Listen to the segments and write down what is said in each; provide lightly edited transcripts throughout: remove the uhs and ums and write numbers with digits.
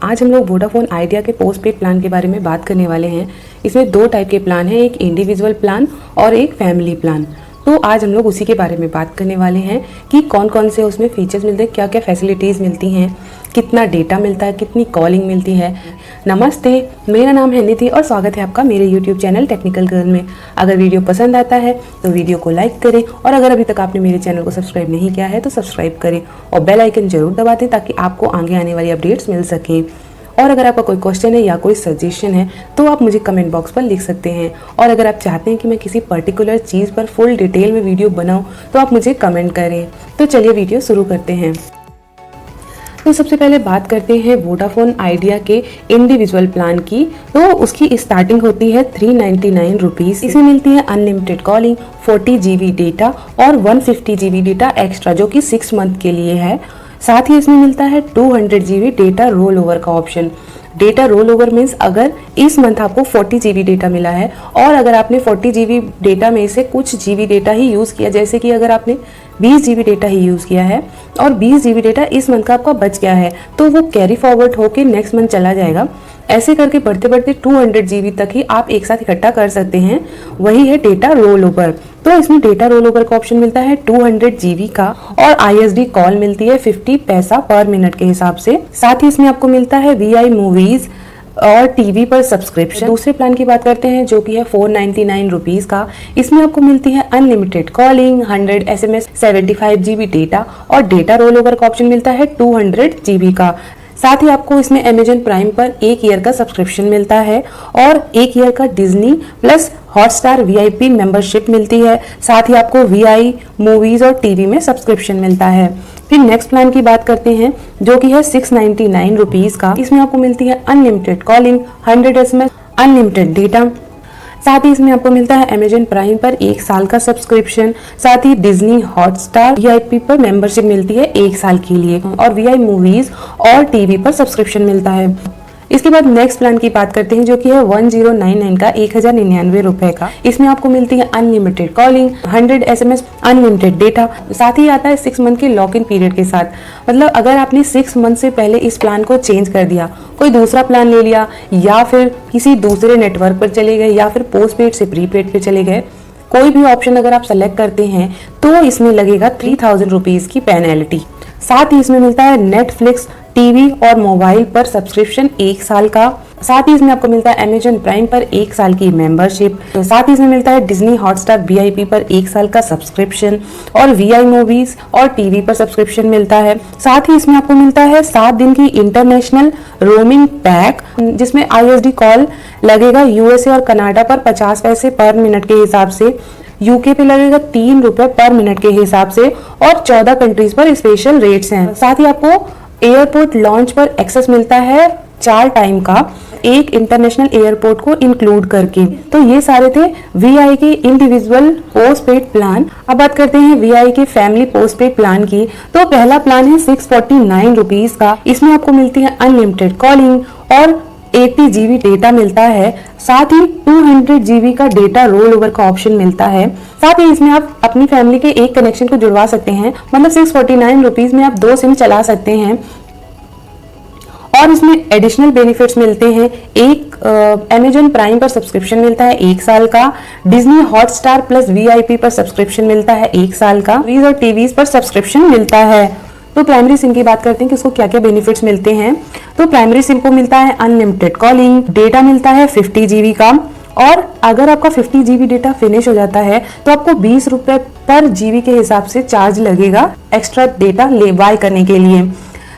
आज हम लोग वोडाफोन आइडिया के पोस्ट पेड प्लान के बारे में बात करने वाले हैं। इसमें दो टाइप के प्लान हैं, एक इंडिविजुअल प्लान और एक फैमिली प्लान। तो आज हम लोग उसी के बारे में बात करने वाले हैं कि कौन कौन से उसमें फीचर्स मिलते हैं, क्या क्या फैसिलिटीज़ मिलती हैं, कितना डेटा मिलता है, कितनी कॉलिंग मिलती है। नमस्ते, मेरा नाम है निधि और स्वागत है आपका मेरे यूट्यूब चैनल टेक्निकल गर्ल में। अगर वीडियो पसंद आता है तो वीडियो को लाइक करें और अगर अभी तक आपने मेरे चैनल को सब्सक्राइब नहीं किया है तो सब्सक्राइब करें और बेल आइकन जरूर दबा दें ताकि आपको आगे आने वाली अपडेट्स मिल सकें। और अगर आपका कोई क्वेश्चन है या कोई सजेशन है तो आप मुझे कमेंट बॉक्स पर लिख सकते हैं। और अगर आप चाहते हैं कि मैं किसी पर्टिकुलर चीज़ पर फुल डिटेल में वीडियो बनाऊं तो आप मुझे कमेंट करें। तो चलिए वीडियो शुरू करते हैं। तो सबसे पहले बात करते हैं वोडाफोन आइडिया के इंडिविजुअल प्लान की। तो उसकी स्टार्टिंग होती है 399 रुपीज़। इसमें मिलती है अनलिमिटेड कॉलिंग, 40 GB डेटा और 150 GB डेटा एक्स्ट्रा जो कि 6 मंथ के लिए है। साथ ही इसमें मिलता है 200 GB डेटा रोल ओवर का option. Data roll over means अगर इस मंथ आपको 40 GB डेटा मिला है और अगर आपने 40 GB डेटा में से कुछ GB डेटा ही यूज़ किया, जैसे कि अगर आपने 20 GB डेटा ही यूज़ किया है और 20 GB डेटा इस मंथ का आपका बच गया है तो वो कैरी फॉरवर्ड होके नेक्स्ट मंथ चला जाएगा। ऐसे करके बढ़ते बढ़ते 200 GB तक ही आप एक साथ इकट्ठा कर सकते हैं। वही है डेटा रोल ओवर। तो इसमें डेटा रोल ओवर का ऑप्शन मिलता है 200 GB का और ISD कॉल मिलती है 50 पैसा पर मिनट के हिसाब से। साथ ही इसमें आपको मिलता है VI मूवीज और टीवी पर सब्सक्रिप्शन। दूसरे प्लान की बात करते हैं जो कि है 499 रुपीज़ का। इसमें आपको मिलती है unlimited calling, 100 SMS, 75 GB data और डेटा रोल ओवर का ऑप्शन मिलता है 200 GB का। साथ ही आपको इसमें अमेजन प्राइम पर 1 ईयर का सब्सक्रिप्शन मिलता है और 1 ईयर का Disney plus Hotstar VIP membership मिलती है। साथ ही आपको VI मूवीज और टीवी में सब्सक्रिप्शन मिलता है। फिर नेक्स्ट प्लान की बात करते हैं जो कि है 699 रुपीज़ का। इसमें आपको मिलती है unlimited calling, 100 SMS, unlimited data. साथ ही इसमें आपको मिलता है अमेजन प्राइम पर 1 साल का सब्सक्रिप्शन। साथ ही डिज्नी हॉटस्टार VIP पर मेंबरशिप मिलती है 1 साल के लिए और VI मूवीज और टीवी पर सब्सक्रिप्शन मिलता है। इसके बाद नेक्स्ट प्लान की बात करते हैं जो कि है 1099 का, 1099 रुपए का। इसमें आपको मिलती है unlimited calling, 100 SMS, unlimited data. साथ ही आता है 6 मंथ के लॉक इन पीरियड के साथ। मतलब अगर आपने 6 मंथ से पहले इस प्लान को चेंज कर दिया, कोई दूसरा प्लान ले लिया या फिर किसी दूसरे नेटवर्क पर चले गए या फिर पोस्ट पेड से प्रीपेड पे चले गए, कोई भी ऑप्शन अगर आप सेलेक्ट करते हैं तो इसमें लगेगा 3000 रुपीज़ की पेनल्टी। साथ ही इसमें मिलता है नेटफ्लिक्स, टीवी और मोबाइल पर सब्सक्रिप्शन 1 साल का। साथ ही इसमें आपको मिलता है अमेजन प्राइम पर 1 साल की मेंबरशिप। तो साथ ही इसमें मिलता है डिज्नी हॉटस्टार VIP पर 1 साल का सब्सक्रिप्शन और VI मूवीज और टीवी पर सब्सक्रिप्शन मिलता है। साथ ही इसमें आपको मिलता है 7 दिन की इंटरनेशनल रोमिंग पैक जिसमें ISD कॉल लगेगा USA और कनाडा पर 50 पैसे पर मिनट के हिसाब से, UK पे लगेगा 3 रुपए पर मिनट के हिसाब से और 14 कंट्रीज पर स्पेशल रेट्स हैं। साथ ही आपको एयरपोर्ट लॉन्च पर एक्सेस मिलता है 4 टाइम का, एक इंटरनेशनल एयरपोर्ट को इंक्लूड करके। तो ये सारे थे VI के इंडिविजुअल पोस्ट पेड प्लान। अब बात करते हैं VI के फैमिली पोस्ट पेड प्लान की। तो पहला प्लान है 649 रुपीज़ का। इसमें आपको मिलती है अनलिमिटेड कॉलिंग और 80 GB डेटा मिलता है। साथ ही 200 GB का डेटा रोल ओवर का ऑप्शन मिलता है। साथ ही इसमें आप अपनी फैमिली के एक कनेक्शन को जुड़वा सकते हैं। मतलब 649 रुपीज़ में आप 2 सिम चला सकते हैं और इसमें एडिशनल बेनिफिट्स मिलते हैं। एक अमेजन प्राइम पर सब्सक्रिप्शन मिलता है 1 साल का, डिज्नी हॉटस्टार प्लस VIP पर सब्सक्रिप्शन मिलता है 1 साल का, मूवीज और टीवीज पर सब्सक्रिप्शन मिलता है। तो प्राइमरी सिम की बात करते हैं कि उसको क्या क्या बेनिफिट्स मिलते हैं। तो प्राइमरी सिम को मिलता है अनलिमिटेड कॉलिंग, डेटा मिलता है 50 GB का और अगर आपका 50 GB डेटा फिनिश हो जाता है तो आपको 20 रुपए पर GB के हिसाब से चार्ज लगेगा एक्स्ट्रा डेटा बाय करने के लिए।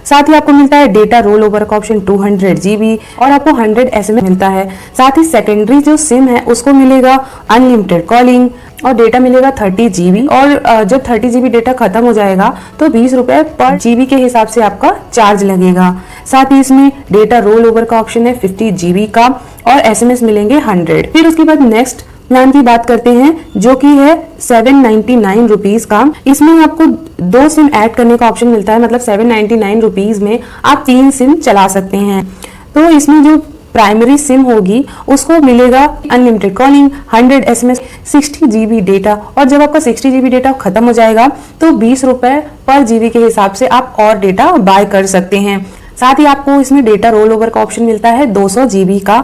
साथ ही आपको मिलता है डेटा रोल ओवर का ऑप्शन 200 GB और आपको 100 SMS मिलता है। साथ ही सेकेंडरी जो सिम है उसको मिलेगा अनलिमिटेड कॉलिंग और डेटा मिलेगा 30 GB और जब 30 GB डेटा खत्म हो जाएगा तो 20 रुपए पर GB के हिसाब से आपका चार्ज लगेगा। साथ ही इसमें डेटा रोल ओवर का ऑप्शन है 50 GB का और SMS मिलेंगे 100। फिर उसके बाद नेक्स्ट प्लान की बात करते हैं जो कि है 799 रुपीज़ का। इसमें आपको 2 सिम ऐड करने का ऑप्शन मिलता है। मतलब 799 रुपीज़ में आप 3 सिम चला सकते हैं। तो इसमें जो प्राइमरी सिम होगी उसको मिलेगा unlimited calling, 100 SMS, 60 GB data और जब आपका 60 GB डेटा खत्म हो जाएगा तो 20 रुपए पर GB के हिसाब से आप और डेटा बाय कर सकते हैं। साथ ही आपको इसमें डेटा रोल ओवर का ऑप्शन मिलता है 200 GB का।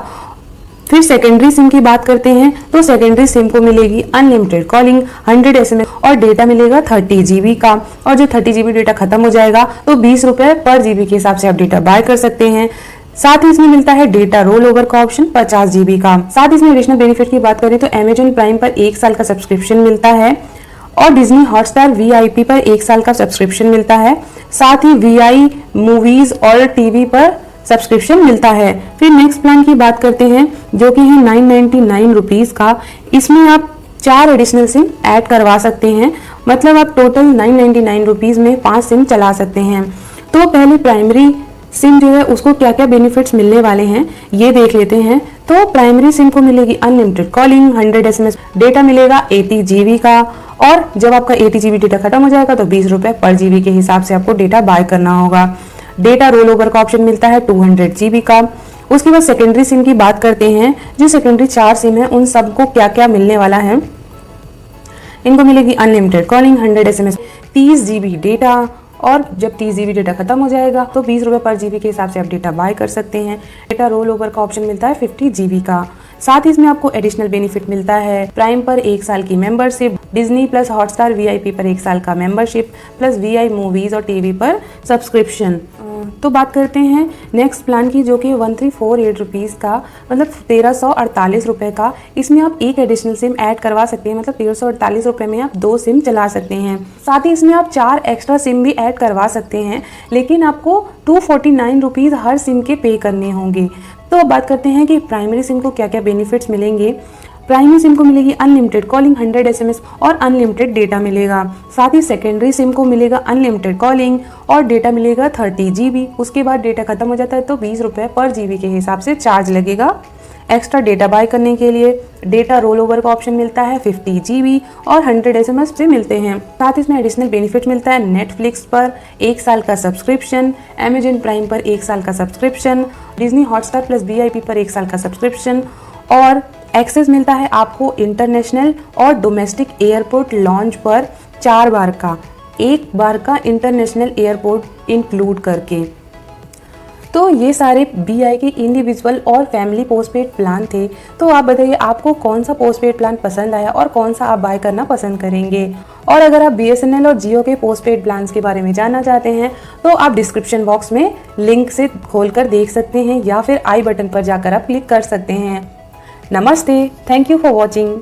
फिर सेकेंडरी सिम की बात करते हैं तो सेकेंडरी सिम को मिलेगी अनलिमिटेड कॉलिंग, 100 SMS और डेटा मिलेगा 30 GB का। और जो 30 GB डेटा खत्म हो जाएगा तो 20 रुपए पर GB के हिसाब से आप डेटा बाय कर सकते हैं। साथ ही इसमें मिलता है डेटा रोल ओवर का ऑप्शन 50 GB का। साथ ही इसमें एडिशनल बेनिफिट की बात करें तो Amazon प्राइम पर 1 साल का सब्सक्रिप्शन मिलता है और डिज्नी हॉटस्टार VIP पर 1 साल का सब्सक्रिप्शन मिलता है। साथ ही VI मूवीज और टीवी पर सब्सक्रिप्शन मिलता है। फिर नेक्स्ट प्लान की बात करते हैं जो कि है 999 रुपीज का। इसमें आप 4 एडिशनल सिम ऐड करवा सकते हैं, मतलब आप टोटल 999 रुपीज में 5 सिम चला सकते हैं। तो पहले प्राइमरी सिम जो है उसको क्या क्या बेनिफिट्स मिलने वाले हैं ये देख लेते हैं। तो प्राइमरी सिम को मिलेगी अनलिमिटेड कॉलिंग, 100 SMS डेटा मिलेगा 80 GB का। और जब आपका 80 GB डेटा खत्म हो जाएगा तो 20 रुपए पर GB के हिसाब से आपको डेटा बाय करना होगा। डेटा रोल ओवर का ऑप्शन मिलता है 200 GB का। उसके बाद सेकेंडरी सिम की बात करते हैं। जो सेकेंडरी 4 सिम है उन सबको क्या क्या मिलने वाला है। इनको मिलेगी unlimited calling, 100 SMS, 30 GB data और जब 30 GB डेटा खत्म हो जाएगा तो 20 रुपए पर GB के हिसाब से आप डेटा बाय कर सकते हैं। डेटा रोल ओवर का ऑप्शन मिलता है 50 GB का। साथ ही इसमें आपको एडिशनल बेनिफिट मिलता है प्राइम पर 1 साल की membership, Disney plus Hotstar VIP पर 1 साल का मेंबरशिप प्लस VI मूवीज और टीवी पर सब्सक्रिप्शन। तो बात करते हैं नेक्स्ट प्लान की जो कि 1348 रुपीज़ का, मतलब 1348 रुपये का। इसमें आप एक एडिशनल सिम ऐड करवा सकते हैं, मतलब 1348 रुपये में आप 2 सिम चला सकते हैं। साथ ही इसमें आप 4 एक्स्ट्रा सिम भी ऐड करवा सकते हैं, लेकिन आपको 249 रुपीज़ हर सिम के पे करने होंगे। तो अब बात करते हैं कि प्राइमरी सिम को क्या क्या बेनिफिट्स मिलेंगे। प्राइमरी सिम को मिलेगी अनलिमिटेड कॉलिंग, 100 SMS और अनलिमिटेड डेटा मिलेगा। साथ ही सेकेंडरी सिम को मिलेगा अनलिमिटेड कॉलिंग और डेटा मिलेगा 30 GB। उसके बाद डेटा खत्म हो जाता है तो 20 रुपये पर GB के हिसाब से चार्ज लगेगा। एक्स्ट्रा डेटा बाय करने के लिए डेटा रोल ओवर का ऑप्शन मिलता है 50 GB और 100 SMS से मिलते हैं। साथ ही इसमें एडिशनल बेनिफिट मिलता है नेटफ्लिक्स पर 1 साल का सब्सक्रिप्शन, Amazon प्राइम पर 1 साल का subscription, Disney Hotstar plus VIP पर 1 साल का सब्सक्रिप्शन और एक्सेस मिलता है आपको इंटरनेशनल और डोमेस्टिक एयरपोर्ट लॉन्च पर 4 बार का, 1 बार का इंटरनेशनल एयरपोर्ट इंक्लूड करके। तो ये सारे BI के इंडिविजुअल और फैमिली पोस्टपेड प्लान थे। तो आप बताइए आपको कौन सा पोस्टपेड प्लान पसंद आया और कौन सा आप बाय करना पसंद करेंगे। और अगर आप BSNL और जियो के पोस्टपेड प्लान्स के बारे में जानना चाहते हैं तो आप डिस्क्रिप्शन बॉक्स में लिंक से खोलकर देख सकते हैं या फिर आई बटन पर जाकर आप क्लिक कर सकते हैं। नमस्ते, थैंक यू फॉर वॉचिंग।